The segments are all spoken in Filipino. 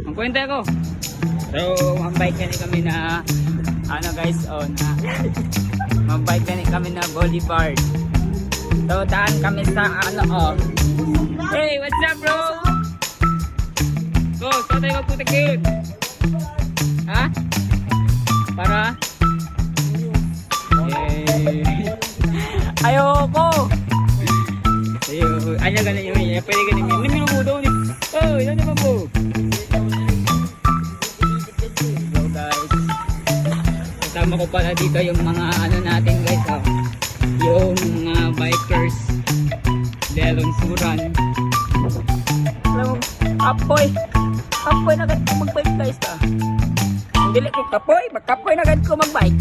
Ang kwenta ko. So, mambike kami na ano guys, na mambike kami na boulevard. So, daan kami sa Hey, what's up bro? Go, saan tayo magputikid? Ha? Para? Yay! Ayoko! Anya ganun yung pwede ganun yung nimino mo doon eh. Oh, ilan naman po? So guys, kasama ko pala dito yung mga natin guys, yung mga bikers Delon Suran. Alam mo, kapoy na agad ko magbike guys hindi ko kapoy na agad ko magbike.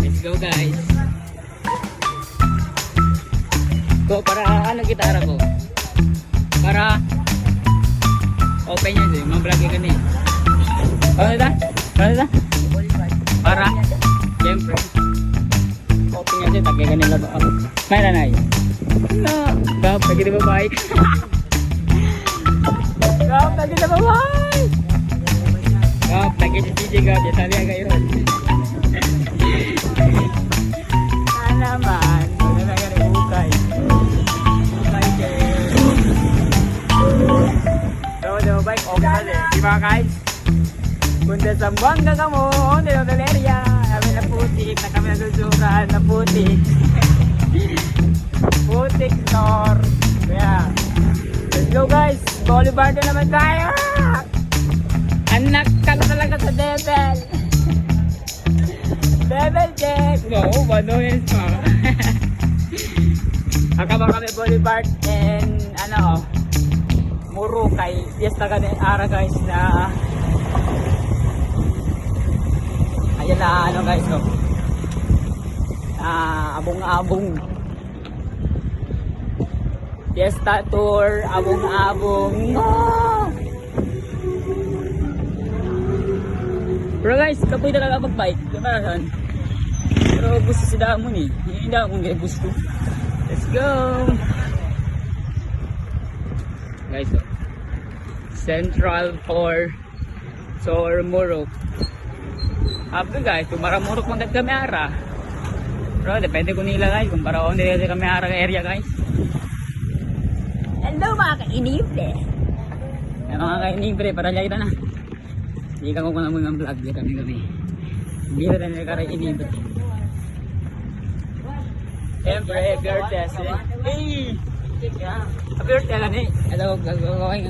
Let's go guys. Go para gitara ko. Para open yun din, mag-vlog ka niya. Ano da? Para siyempre open yun din, tagay ka nila ba? May nanay. No, gap, lagi na babae. Gap, lagi na babae. Gap, lagi si DJ Gap, ya sabi ang gayon. Naman, wala na nga rin hukay. So, bike, okay na rin. Diba guys? Punta sa Buanga ka mo, on the Valeria. Kami na putik, na kami nasusukan, na putik. Putik store. Kaya, let's go guys. Boulevard na naman tayo. Anak ka na talaga sa Devil. Devil check. No, banoyin pa. Akabang kami Boulevard and Muro kay Fiesta ka din ara guys na ayan na guys abong-abong Fiesta tour, abong-abong Pero guys, kapoy talaga mag-bike diba saan? Pero gusto si Damo ni hindi akong gusto. Let's go guys, Central for Muro. After guys, kung maramurok magkat kami ara. Pero depende ko nila guys, kung para on nila kami ara area guys. Hello mga kainibre. Mga kainibre, para lagi na. Hindi ka ko na mga vlog ya kami. Hindi na nila karay inibre. Siyempre, birthday. Hey! Birthday ka ni. Hello, gagawin